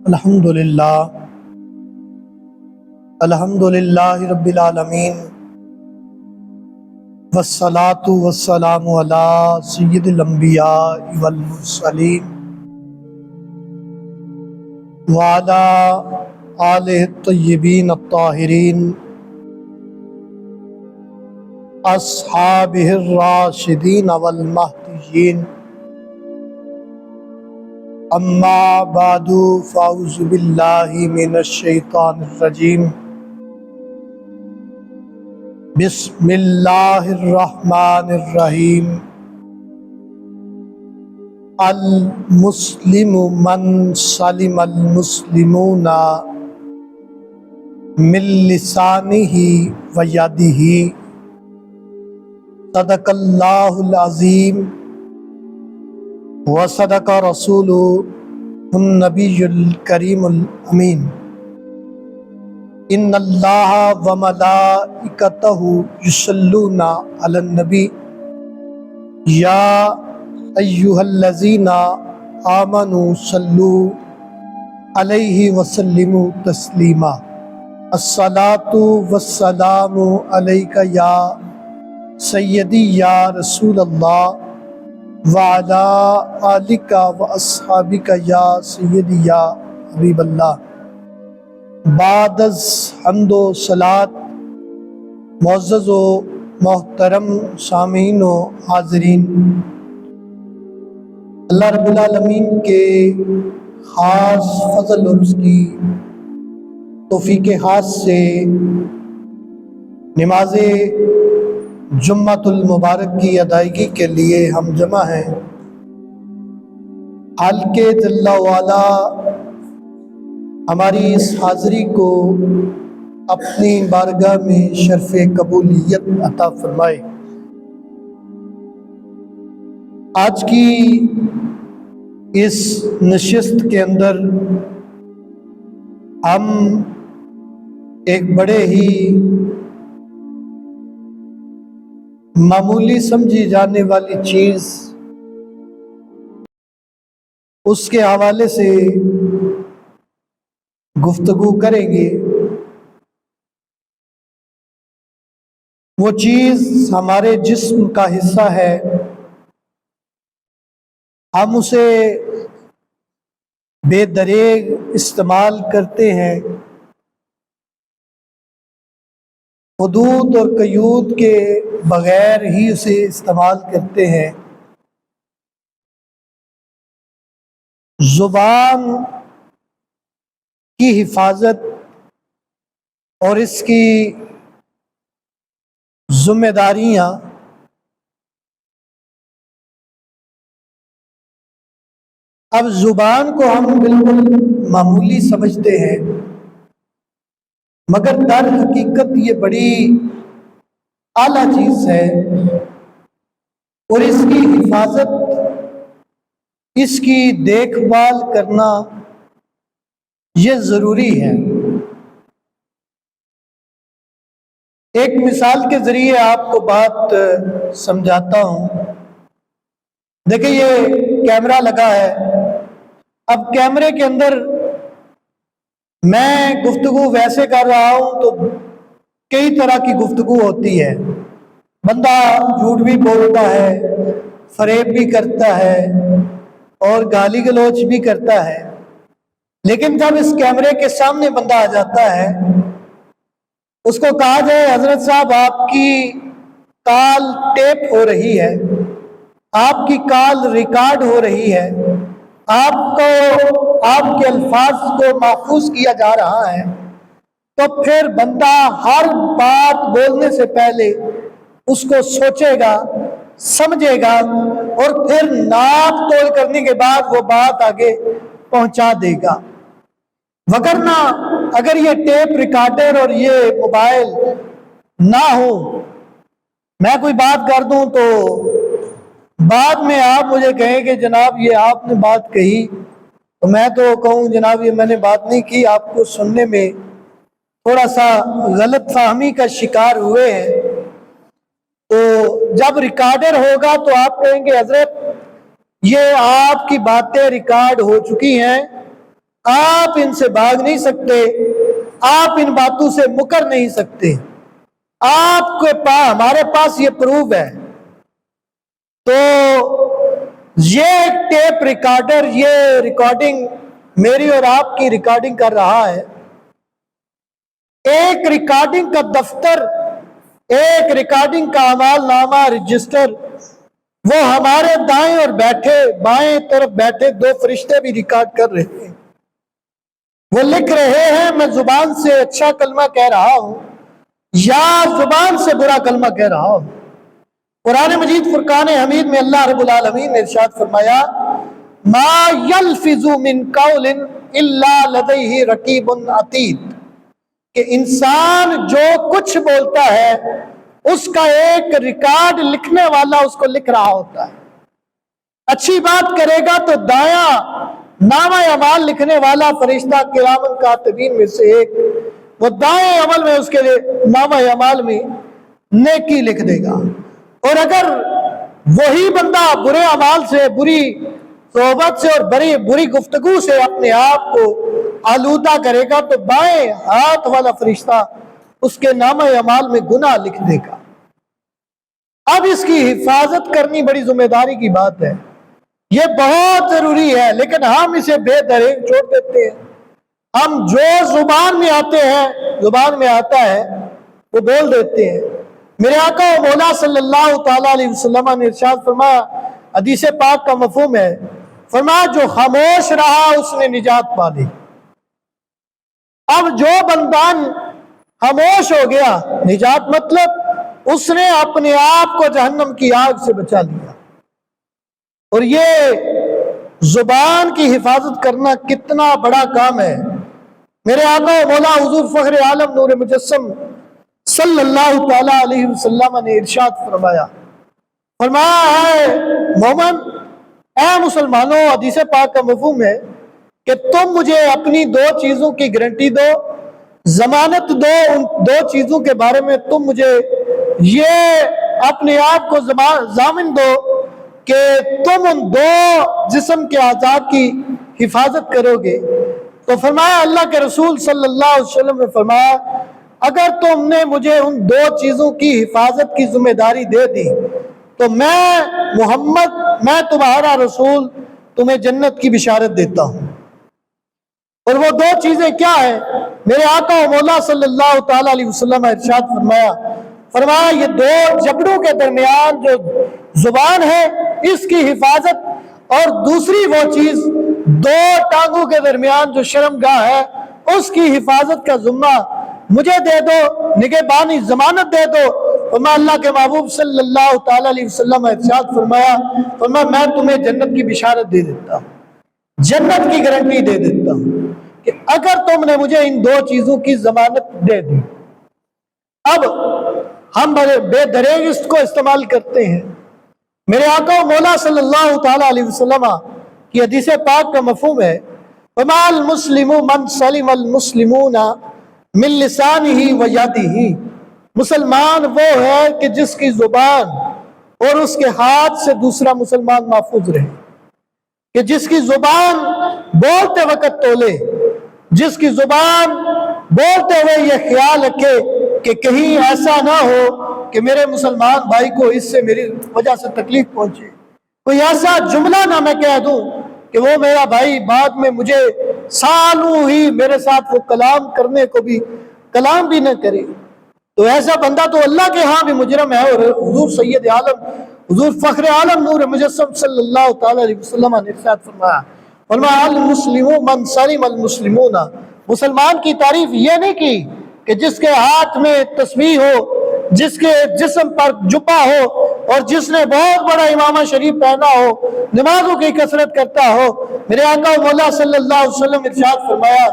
الحمدللہ رب العالمین والصلاة والسلام علی سید الانبیاء والمرسلین وعلی آلہ الطیبین الطاہرین اصحابہ الراشدین والمہدیین اما بعد فاعوذ باللہ من الشیطان الرجیم بسم اللہ الرحمن الرحیم المسلم من سلم المسلمون من لسانہ و یدہ صدق اللہ العظیم وصدق رسولہ النبی الکریم الامین ان اللہ وملائکتہ یصلون علی النبی یا ایہا الذین آمنوا صلوا علیہ وسلموا تسلیما الصلاۃ والسلام علیک یا سیدی یا رسول اللہ وعلی آلک واصحابک یا سیدی یا حبیب اللہ۔ بعد از حمد و صلات، معزز و محترم سامعین و حاضرین، اللہ رب العالمین کے خاص فضل اور اس کی توفیق خاص سے نماز جمعۃ المبارک کی ادائیگی کے لیے ہم جمع ہیں۔ حالق جل وعلا ہماری اس حاضری کو اپنی بارگاہ میں شرف قبولیت عطا فرمائے۔ آج کی اس نشست کے اندر ہم ایک بڑے ہی معمولی سمجھی جانے والی چیز اس کے حوالے سے گفتگو کریں گے۔ وہ چیز ہمارے جسم کا حصہ ہے، ہم اسے بے دریغ استعمال کرتے ہیں، حدود اور قیود کے بغیر ہی اسے استعمال کرتے ہیں۔ زبان کی حفاظت اور اس کی ذمہ داریاں اب زبان کو ہم بالکل معمولی سمجھتے ہیں، مگر در حقیقت یہ بڑی اعلیٰ چیز ہے، اور اس کی حفاظت، اس کی دیکھ بھال کرنا یہ ضروری ہے۔ ایک مثال کے ذریعے آپ کو بات سمجھاتا ہوں۔ دیکھیں، یہ کیمرہ لگا ہے، اب کیمرے کے اندر میں گفتگو ویسے کر رہا ہوں تو کئی طرح کی گفتگو ہوتی ہے، بندہ جھوٹ بھی بولتا ہے، فریب بھی کرتا ہے اور گالی گلوچ بھی کرتا ہے، لیکن جب اس کیمرے کے سامنے بندہ آ جاتا ہے، اس کو کہا جائے حضرت صاحب آپ کی کال ٹیپ ہو رہی ہے، آپ کی کال ریکارڈ ہو رہی ہے، آپ کے الفاظ کو محفوظ کیا جا رہا ہے، تو پھر بندہ ہر بات بولنے سے پہلے اس کو سوچے گا، سمجھے گا، اور پھر ناپ تول کرنے کے بعد وہ بات آگے پہنچا دے گا۔ وگرنہ اگر یہ ٹیپ ریکارڈر اور یہ موبائل نہ ہو، میں کوئی بات کر دوں تو بعد میں آپ مجھے کہیں کہ جناب یہ آپ نے بات کہی، تو میں تو کہوں جناب یہ میں نے بات نہیں کی، آپ کو سننے میں تھوڑا سا غلط فہمی کا شکار ہوئے ہیں۔ تو جب ریکارڈر ہوگا تو آپ کہیں گے حضرت یہ آپ کی باتیں ریکارڈ ہو چکی ہیں، آپ ان سے بھاگ نہیں سکتے، آپ ان باتوں سے مکر نہیں سکتے، آپ کے پاس ہمارے پاس یہ پروف ہے۔ تو یہ ٹیپ ریکارڈر، یہ ریکارڈنگ میری اور آپ کی ریکارڈنگ کر رہا ہے۔ ایک ریکارڈنگ کا دفتر، ایک ریکارڈنگ کا عمال نامہ، رجسٹر، وہ ہمارے دائیں اور بائیں طرف بیٹھے دو فرشتے بھی ریکارڈ کر رہے ہیں۔ وہ لکھ رہے ہیں میں زبان سے اچھا کلمہ کہہ رہا ہوں یا زبان سے برا کلمہ کہہ رہا ہوں۔ قرآن مجید فرقان حمید میں اللہ رب العالمین نے ارشاد فرمایا ما یلفظ من قول الا لدیہ رقیب عتید، کہ انسان جو کچھ بولتا ہے اس کا ایک ریکارڈ لکھنے والا اس کو لکھ رہا ہوتا ہے۔ اچھی بات کرے گا تو دایاں نامہ اعمال لکھنے والا فرشتہ کرامن کاتبین میں سے ایک، وہ دائیں عمل میں اس کے نامہ اعمال میں نیکی لکھ دے گا۔ اور اگر وہی بندہ برے اعمال سے، بری صحبت سے اور بری گفتگو سے اپنے آپ کو آلودہ کرے گا تو بائیں ہاتھ والا فرشتہ اس کے نامہ اعمال میں گناہ لکھ دے گا۔ اب اس کی حفاظت کرنی بڑی ذمہ داری کی بات ہے، یہ بہت ضروری ہے، لیکن ہم اسے بے دریغ چھوڑ دیتے ہیں۔ ہم جو زبان میں آتا ہے وہ بول دیتے ہیں۔ میرے آقا و مولا صلی اللہ تعالیٰ علیہ وسلم نے ارشاد فرمایا، حدیث پاک کا مفہوم ہے، فرمایا جو خاموش رہا اس نے نجات پا لی۔ اب جو بندہ خاموش ہو گیا، نجات مطلب اس نے اپنے آپ کو جہنم کی آگ سے بچا لیا۔ اور یہ زبان کی حفاظت کرنا کتنا بڑا کام ہے۔ میرے آقا و مولا حضور فخر عالم نور مجسم صلی اللہ تعالیٰ علیہ وسلم نے ارشاد فرمایا اے مومن، اے مسلمانوں، حدیث پاک کا مفہوم ہے کہ تم مجھے اپنی دو چیزوں کی گارنٹی دو، ضمانت دو، ان دو چیزوں کے بارے میں تم مجھے یہ اپنے آپ کو ضامن دو کہ تم ان دو جسم کے اعضاء کی حفاظت کرو گے۔ تو فرمایا، اللہ کے رسول صلی اللہ علیہ وسلم نے فرمایا اگر تم نے مجھے ان دو چیزوں کی حفاظت کی ذمہ داری دے دی تو میں محمد، میں تمہارا رسول، تمہیں جنت کی بشارت دیتا ہوں۔ اور وہ دو چیزیں کیا ہیں؟ میرے آقا و مولا صلی اللہ تعالیٰ علیہ وسلم نے ارشاد فرمایا یہ دو جبڑوں کے درمیان جو زبان ہے اس کی حفاظت، اور دوسری وہ چیز دو ٹانگوں کے درمیان جو شرمگاہ ہے اس کی حفاظت کا ذمہ مجھے دے دو، نگہبانی ضمانت دے دو۔ فرمایا اللہ کے محبوب صلی اللہ تعالیٰ علیہ وسلم نے ارشاد فرمایا میں تمہیں جنت کی بشارت دے دیتا ہوں، جنت کی گارنٹی دے دیتا ہوں کہ اگر تم نے مجھے ان دو چیزوں کی ضمانت دے دی۔ اب ہم بے دریغ اس کو استعمال کرتے ہیں۔ میرے آقا و مولا صلی اللہ تعالیٰ علیہ وسلم کی حدیث پاک کا مفہوم ہے وَمَا الْمُسْلِمُ مَنْ سَلِمَ الْمُسْلِمُونَ مِنْ لِسَانِهِ وَيَدِهِ، مسلمان وہ ہے کہ جس کی زبان اور اس کے ہاتھ سے دوسرا مسلمان محفوظ رہے، کہ جس کی زبان بولتے وقت تولے، جس کی زبان بولتے ہوئے یہ خیال رکھے کہ کہیں ایسا نہ ہو کہ میرے مسلمان بھائی کو اس سے میری وجہ سے تکلیف پہنچے، کوئی ایسا جملہ نہ میں کہہ دوں کہ وہ میرا بھائی بعد میں مجھے سالوں ہی میرے ساتھ وہ کلام کرنے کو بھی کلام بھی نہ کرے، تو ایسا بندہ تو اللہ کے ہاں بھی مجرم ہے۔ اور حضور سید عالم، حضور فخر عالم نور مجسم صلی اللہ تعالیٰ علیہ وسلم نے ارشاد فرمایا المسلم من سلم المسلمون، مسلمان کی تعریف یہ نہیں کی کہ جس کے ہاتھ میں تسبیح ہو، جس کے جسم پر جبہ ہو اور جس نے بہت بڑا امامہ شریف پہنا ہو، نمازوں کی کثرت کرتا ہو۔ میرے آقا و مولا صلی اللہ علیہ وسلم ارشاد فرمایا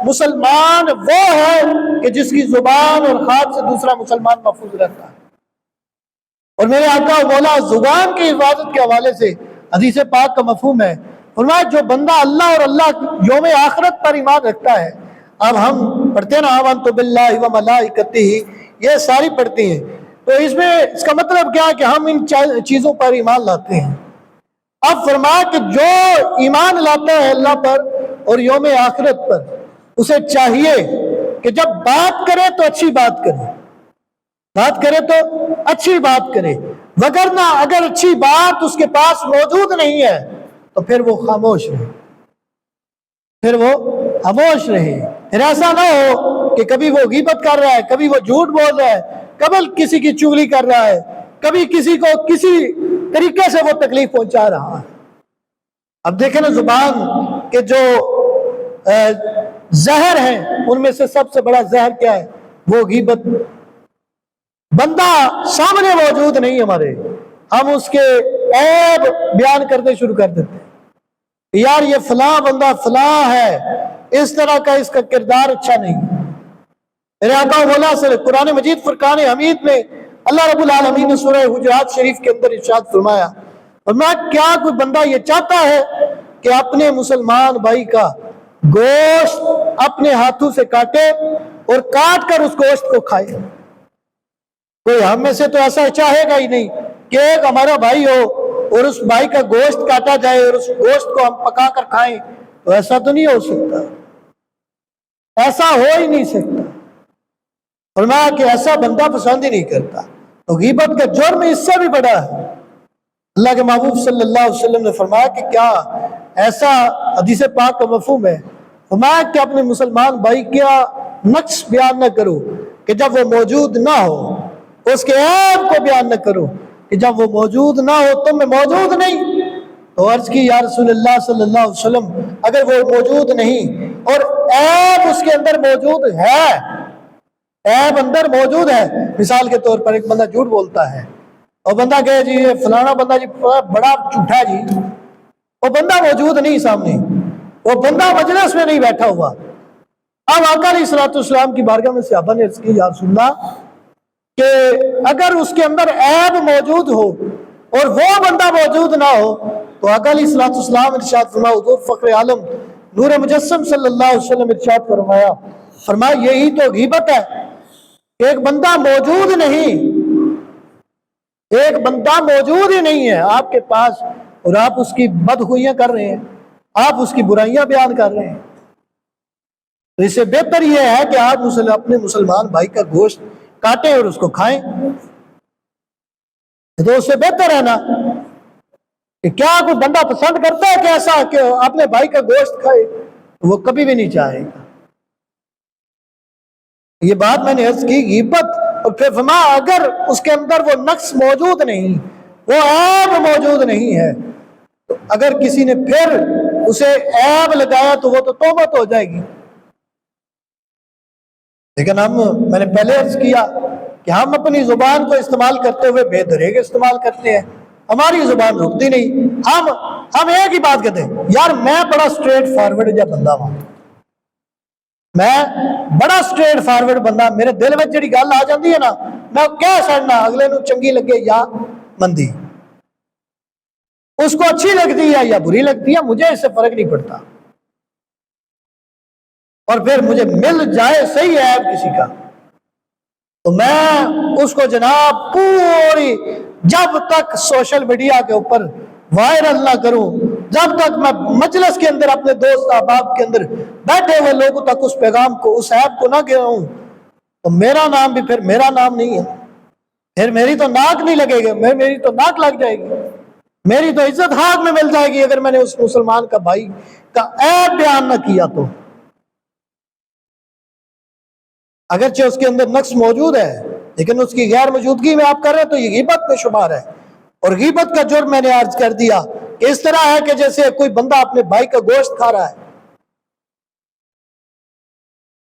مسلمان وہ ہے کہ جس کی زبان اور ہاتھ سے دوسرا مسلمان محفوظ رہتا ہے۔ اور میرے آقا و مولا زبان کی حفاظت کے حوالے سے حدیث پاک کا مفہوم ہے فرمایا جو بندہ اللہ اور اللہ یوم آخرت پر ایمان رکھتا ہے، اب ہم پڑھتے ہیں نا آمنت باللہ و ملائکتہ، یہ ساری پڑھتے ہیں، تو اس میں اس کا مطلب کیا ہے کہ ہم ان چیزوں پر ایمان لاتے ہیں۔ اب فرمایا کہ جو ایمان لاتا ہے اللہ پر اور یوم آخرت پر اسے چاہیے کہ جب بات کرے تو اچھی بات کرے، بات کرے تو اچھی بات کرے، وگرنہ اگر اچھی بات اس کے پاس موجود نہیں ہے تو پھر وہ خاموش رہے، پھر وہ خاموش رہے۔ پھر ایسا نہ ہو کہ کبھی وہ غیبت کر رہا ہے، کبھی وہ جھوٹ بول رہا ہے، کبھی کسی کی چغلی کر رہا ہے، کبھی کسی کو کسی طریقے سے وہ تکلیف پہنچا رہا ہے۔ اب دیکھیں نا، زبان کے جو زہر ہیں ان میں سے سب سے بڑا زہر کیا ہے؟ وہ غیبت۔ بندہ سامنے موجود نہیں ہمارے، ہم اس کے عیب بیان کرنے شروع کر دیتے ہیں، یار یہ فلاں بندہ فلاں ہے، اس طرح کا اس کا کردار اچھا نہیں۔ میرے آقا مولا سے قرآن مجید فرقان حمید میں اللہ رب العالمین نے سورہ حجرات شریف کے اندر ارشاد فرمایا، کیا کوئی بندہ یہ چاہتا ہے کہ اپنے مسلمان بھائی کا گوشت اپنے ہاتھوں سے کاٹے اور کاٹ کر اس گوشت کو کھائے؟ کوئی ہم میں سے تو ایسا چاہے گا ہی نہیں کہ ایک ہمارا بھائی ہو اور اس بھائی کا گوشت کاٹا جائے اور اس گوشت کو ہم پکا کر کھائیں، تو ایسا تو نہیں ہو سکتا، ایسا ہو ہی نہیں سکتا۔ فرمایا کہ ایسا بندہ پسند ہی نہیں کرتا۔ تو غیبت کا جرم اس سے بھی بڑا ہے۔ اللہ کے محبوب صلی اللہ علیہ وسلم نے فرمایا کہ کیا ایسا حدیث پاک کا مفہوم ہے، فرمایا کہ اپنے مسلمان بھائی کیا نقص بیان نہ کرو کہ جب وہ موجود نہ ہو، اس کے عیب کو بیان نہ کرو کہ جب وہ موجود نہ ہو، تم میں موجود نہیں۔ تو عرض کی یا رسول اللہ صلی اللہ علیہ وسلم، اگر وہ موجود نہیں اور عیب اس کے اندر موجود ہے، عیب اندر موجود ہے، مثال کے طور پر ایک بندہ جھوٹ بولتا ہے اور بندہ کہے جی فلانا بندہ جی بڑا جھوٹا ہے جی، وہ بندہ موجود نہیں سامنے، وہ بندہ مجلس میں نہیں بیٹھا ہوا۔ اب آقا علیہ الصلوۃ والسلام کی بارگاہ میں صحابہ نے عرض کی یا رسول اللہ کہ اگر اس کے اندر عیب موجود ہو اور وہ بندہ موجود نہ ہو، تو آقا علیہ الصلوۃ والسلام ارشاد فرمایا، حضور فخر عالم نور مجسم صلی اللہ علیہ وسلم ارشاد فرمایا یہی تو غیبت ہے۔ ایک بندہ موجود نہیں، ایک بندہ موجود ہی نہیں ہے آپ کے پاس اور آپ اس کی بدخوئیاں کر رہے ہیں، آپ اس کی برائیاں بیان کر رہے ہیں۔ تو اس سے بہتر یہ ہے کہ آپ اپنے مسلمان بھائی کا گوشت کاٹیں اور اس کو کھائیں۔ تو اس سے بہتر ہے نا کہ کیا کوئی بندہ پسند کرتا ہے کہ ایسا کہ اپنے بھائی کا گوشت کھائے؟ وہ کبھی بھی نہیں چاہے گا۔ یہ بات میں نے عرض کی غیبت، اور پھر فرمایا اگر اس کے اندر وہ نقص موجود نہیں، وہ عیب موجود نہیں ہے، تو اگر کسی نے پھر اسے عیب لگایا تو وہ تو توبت ہو جائے گی۔ لیکن میں نے پہلے عرض کیا کہ ہم اپنی زبان کو استعمال کرتے ہوئے بے دریغ استعمال کرتے ہیں، ہماری زبان رکتی نہیں۔ ہم ایک ہی بات کہتے ہیں، یار میں بڑا سٹریٹ فارورڈ جا بندہ ہوں، میں بڑا سٹریٹ فارورڈ بندہ، میرے دل میں جڑی گل آ جاتی ہے نا، میں کہہ سڑنا، اگلے نو چنگی لگے یا مندی، اس کو اچھی لگتی ہے یا بری لگتی ہے، مجھے اس سے فرق نہیں پڑتا، اور پھر مجھے مل جائے صحیح ہے کسی کا تو میں اس کو جناب پوری، جب تک سوشل میڈیا کے اوپر وائرل نہ کروں، جب تک میں مجلس کے اندر اپنے دوست احباب کے اندر بیٹھے ہوئے لوگوں تک اس پیغام کو، اس ایپ کو نہ گراؤں، تو میرا نام بھی پھر میرا نام نہیں ہے، پھر میری تو ناک نہیں لگے گی، میری تو ناک لگ جائے گی، میری تو عزت ہاتھ میں مل جائے گی اگر میں نے اس مسلمان کا بھائی کا عیب بیان نہ کیا تو۔ اگرچہ اس کے اندر نقص موجود ہے لیکن اس کی غیر موجودگی میں آپ کر رہے ہیں تو یہ غیبت میں شمار ہے۔ اور غیبت کا جرم میں نے عرض کر دیا کہ اس طرح ہے کہ جیسے کوئی بندہ اپنے بھائی کا گوشت کھا رہا ہے،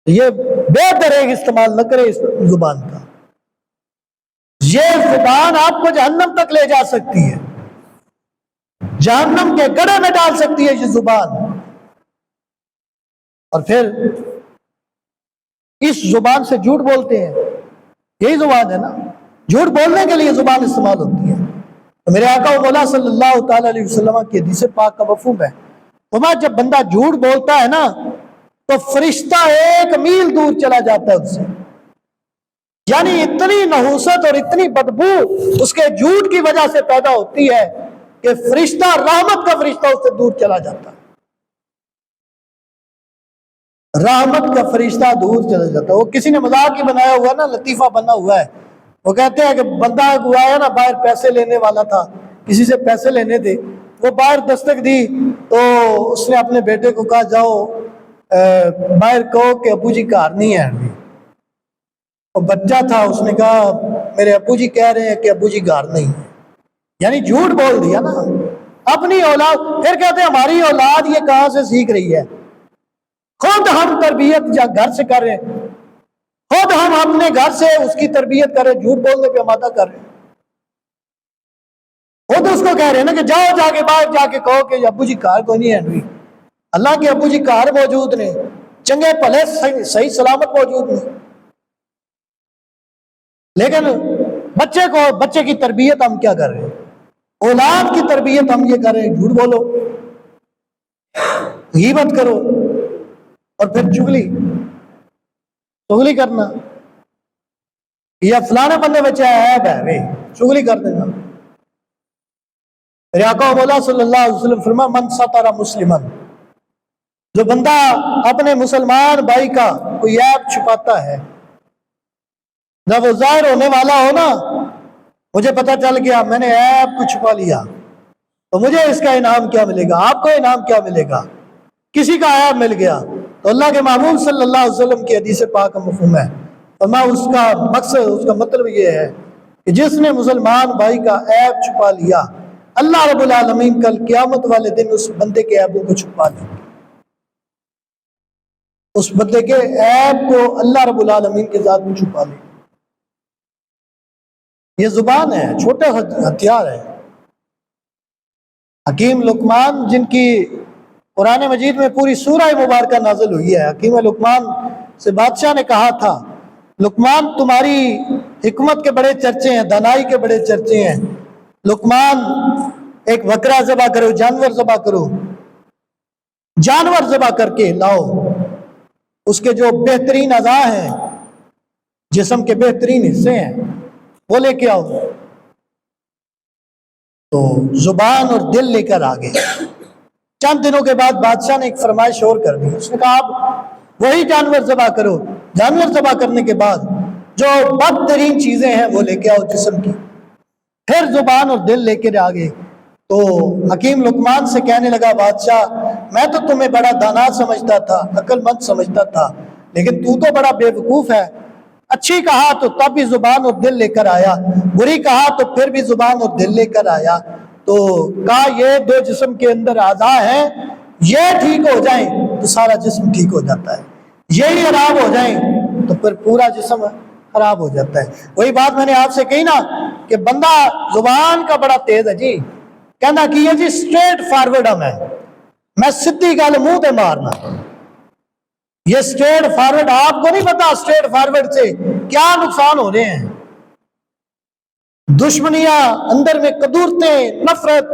یہ بے دریغ استعمال نہ کرے اس زبان کا، یہ زبان آپ کو جہنم تک لے جا سکتی ہے، جہنم کے گڑھے میں ڈال سکتی ہے یہ زبان۔ اور پھر اس زبان سے جھوٹ بولتے ہیں، یہی زبان ہے نا، جھوٹ بولنے کے لیے زبان استعمال ہوتی ہے۔ تو میرے آقا و مولا صلی اللہ تعالی علیہ وسلم کی حدیث پاک کا مفہوم ہے، جب بندہ جھوٹ بولتا ہے نا تو فرشتہ 1 میل دور چلا جاتا ہے اس سے، یعنی اتنی نحوست اور اتنی بدبو اس کے جھوٹ کی وجہ سے پیدا ہوتی ہے کہ فرشتہ، رحمت کا فرشتہ اس سے دور چلا جاتا ہے۔ رحمت کا فرشتہ دور چلا جاتا ہے۔ وہ کسی نے مذاق ہی بنایا ہوا نا، لطیفہ بنا ہوا ہے، وہ کہتے ہیں کہ بندہ ہوا ہے نا باہر پیسے لینے والا تھا، کسی سے پیسے لینے تھے، وہ باہر دستک دی تو اس نے اپنے بیٹے کو کہا جاؤ باہر کہو کہ ابو جی گھر نہیں ہے ابھی۔ اور بچہ تھا، اس نے کہا میرے ابو جی کہہ رہے ہیں کہ ابو جی گھر نہیں ہے، یعنی جھوٹ بول دیا نا اپنی اولاد۔ پھر کہتے ہیں ہماری اولاد یہ کہاں سے سیکھ رہی ہے؟ خود ہم تربیت جا گھر سے کر رہے ہیں، خود ہم اپنے گھر سے اس کی تربیت کر رہے ہیں، جھوٹ بولنے پہ آمادہ کر رہے ہیں۔ خود اس کو کہہ رہے ہیں نا کہ جاؤ جا کے باہر جا کے کہو کہ ابو جی گھر کوئی نہیں ہے ابھی۔ اللہ کے ابو جی گھر موجود نے، چنگے بھلے صحیح سلامت موجود نے، لیکن بچے کی تربیت ہم کیا کر رہے ہیں؟ اولاد کی تربیت ہم یہ کر رہے ہیں، جھوٹ بولو، غیبت کرو، اور پھر چغلی کرنا، یا فلانے بندے بچے عیب ہے بھائی، چغلی کر دینا۔ میرے آقا مولا صلی اللہ علیہ وسلم فرما من ستر مسلمن، جو بندہ اپنے مسلمان بھائی کا کوئی عیب چھپاتا ہے، جب وہ ظاہر ہونے والا ہو نا، مجھے پتہ چل گیا میں نے عیب کو چھپا لیا، تو مجھے اس کا انعام کیا ملے گا؟ آپ کو انعام کیا ملے گا؟ کسی کا عیب مل گیا تو اللہ کے محبوب صلی اللہ علیہ وسلم کی حدیث پاک کا مفہوم ہے، فرما اس کا مقصد، اس کا مطلب یہ ہے کہ جس نے مسلمان بھائی کا عیب چھپا لیا، اللہ رب العالمین کل قیامت والے دن اس بندے کے عیبوں کو چھپا دیں، اس بندے کے عیب کو اللہ رب العالمین کے ذات میں چھپا لیں۔ یہ زبان ہے، چھوٹا ہتھیار ہے۔ حکیم لقمان، جن کی قرآن مجید میں پوری سورہ مبارکہ نازل ہوئی ہے، حکیم لقمان سے بادشاہ نے کہا تھا لقمان تمہاری حکمت کے بڑے چرچے ہیں، دانائی کے بڑے چرچے ہیں، لقمان ایک بکرا ذبح کرو، جانور ذبح کرو، جانور ذبح کر کے لاؤ، اس کے جو بہترین اعضاء ہیں، جسم کے بہترین حصے ہیں، وہ لے کے آؤ۔ تو زبان اور دل لے کر آگے۔ چند دنوں کے بعد بادشاہ نے ایک فرمائش اور کر دی، اس نے کہا آپ وہی جانور ذبح کرو، جانور ذبح کرنے کے بعد جو بدترین چیزیں ہیں وہ لے کے آؤ جسم کی، پھر زبان اور دل لے کے آگے۔ تو حکیم لقمان سے کہنے لگا بادشاہ میں تو تمہیں بڑا دانا سمجھتا تھا، عقل مند سمجھتا تھا، لیکن تو بڑا بے وقوف ہے، اچھی کہا تو تب بھی زبان اور دل لے کر آیا، بری کہا تو پھر بھی زبان اور دل لے کر آیا۔ تو کہا یہ دو جسم کے اندر اعضاء ہیں، یہ ٹھیک ہو جائیں تو سارا جسم ٹھیک ہو جاتا ہے، یہی خراب ہو جائیں تو پھر پورا جسم خراب ہو جاتا ہے۔ وہی بات میں نے آپ سے کہی نا کہ بندہ زبان کا بڑا تیز ہے جی، کہنا کہ یہ جی سٹریٹ فارورڈ ہم ہے، میں سدھی گل منہ تے مارنا، یہ سٹریٹ فارورڈ آپ کو نہیں پتا سٹریٹ فارورڈ سے کیا نقصان ہو رہے ہیں، دشمنیاں اندر میں، قدورتیں، نفرت،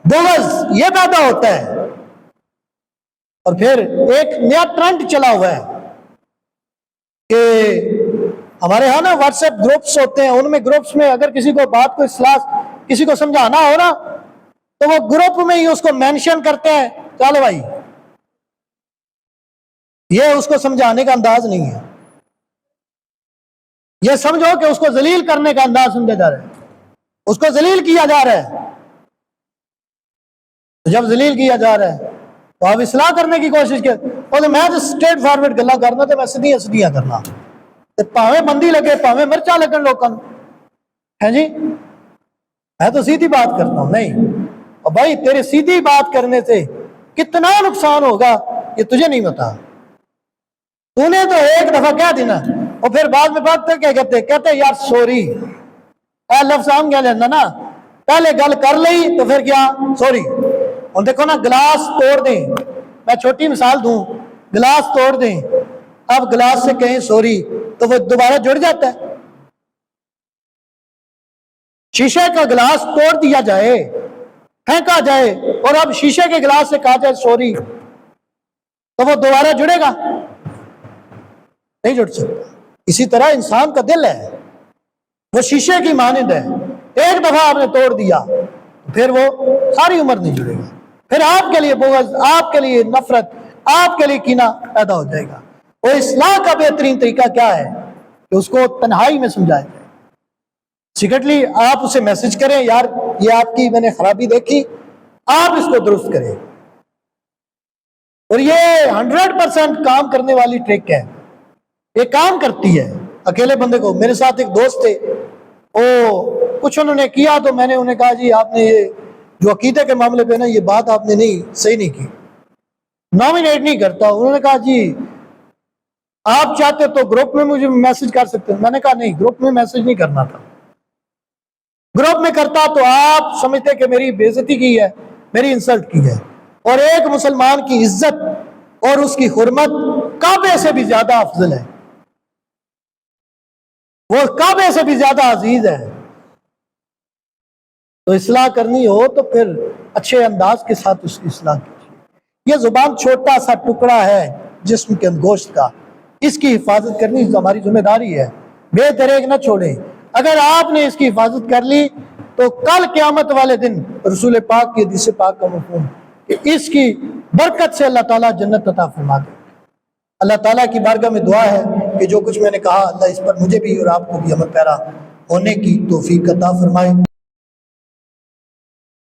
بغض، یہ پیدا ہوتا ہے۔ اور پھر ایک نیا ٹرینڈ چلا ہوا ہے کہ ہمارے ہاں نا واٹس ایپ گروپس ہوتے ہیں، ان میں گروپس میں اگر کسی کو بات کو اصلاح کسی کو سمجھانا ہو نا تو وہ گروپ میں ہی اس کو مینشن کرتے ہیں، چلو بھائی، یہ اس کو سمجھانے کا انداز نہیں ہے، یہ سمجھو کہ اس کو ذلیل کرنے کا انداز سمجھا جا رہا ہے، اس کو ذلیل کیا جا رہا ہے۔ جب ذلیل کیا جا رہا ہے تو آپ اصلاح کرنے کی کوشش کریں، میں تو سٹریٹ فارورڈ گلا کرنا تو میں سیدھیاں کرنا، پاویں بندی لگے پاویں مرچا لگن لوگوں ہے جی، میں تو سیدھی بات کرتا ہوں۔ نہیں، اور بھائی تیرے سیدھی بات کرنے سے کتنا نقصان ہوگا یہ تجھے نہیں پتا، تو نے تو ایک دفعہ کہہ دینا اور پھر بعد میں بات کیا کہتے یار سوری، اے لفظ عام کیا لینا نا، پہلے گل کر لی تو پھر کیا سوری۔ اور دیکھو نا گلاس توڑ دیں، میں چھوٹی مثال دوں، گلاس توڑ دیں، اب گلاس سے کہیں سوری تو وہ دوبارہ جڑ جاتا ہے؟ شیشے کا گلاس توڑ دیا جائے، پھینکا جائے، اور اب شیشے کے گلاس سے کہا جائے سوری تو وہ دوبارہ جڑے گا؟ نہیں جڑ سکتا۔ اسی طرح انسان کا دل ہے، وہ شیشے کی مانند ہے، ایک دفعہ آپ نے توڑ دیا پھر وہ ساری عمر نہیں جڑے گا، پھر آپ کے لیے بغض، آپ کے لیے نفرت، آپ کے لیے کینہ پیدا ہو جائے گا۔ وہ اصلاح کا بہترین طریقہ کیا ہے کہ اس کو تنہائی میں سمجھایا جائے. سیکرٹلی آپ اسے میسج کریں، یار یہ آپ کی میں نے خرابی دیکھی، آپ اس کو درست کریں. اور یہ 100% کام کرنے والی ٹرک ہے، یہ کام کرتی ہے. اکیلے بندے کو، میرے ساتھ ایک دوست تھے، وہ کچھ انہوں نے کیا تو میں نے انہیں کہا جی آپ نے یہ جو عقیدے کے معاملے پہ نا یہ بات آپ نے صحیح نہیں کی، نامینیٹ نہیں کرتا. انہوں نے کہا جی آپ چاہتے تو گروپ میں مجھے میسج کر سکتے ہیں. میں نے کہا نہیں، گروپ میں میسج نہیں کرنا تھا. گروپ میں کرتا تو آپ سمجھتے کہ میری بے عزتی کی ہے، میری انسلٹ کی ہے. اور ایک مسلمان کی عزت اور اس کی حرمت کعبے سے بھی زیادہ افضل ہے، وہ کعبے سے بھی زیادہ عزیز ہے. تو اصلاح کرنی ہو تو پھر اچھے انداز کے ساتھ اس کی اصلاح کیجیے. یہ زبان چھوٹا سا ٹکڑا ہے جسم کے گوشت کا، اس کی حفاظت کرنی ہماری ذمہ داری ہے. بے دریغ نہ چھوڑیں. اگر آپ نے اس کی حفاظت کر لی تو کل قیامت والے دن رسول پاک کی حدیث پاک کا مفہوم کہ اس کی برکت سے اللہ تعالیٰ جنت عطا فرما دے. اللہ تعالیٰ کی بارگاہ میں دعا ہے کہ جو کچھ میں نے کہا اللہ اس پر مجھے بھی اور آپ کو بھی عمل پیرا ہونے کی توفیق عطا فرمائے.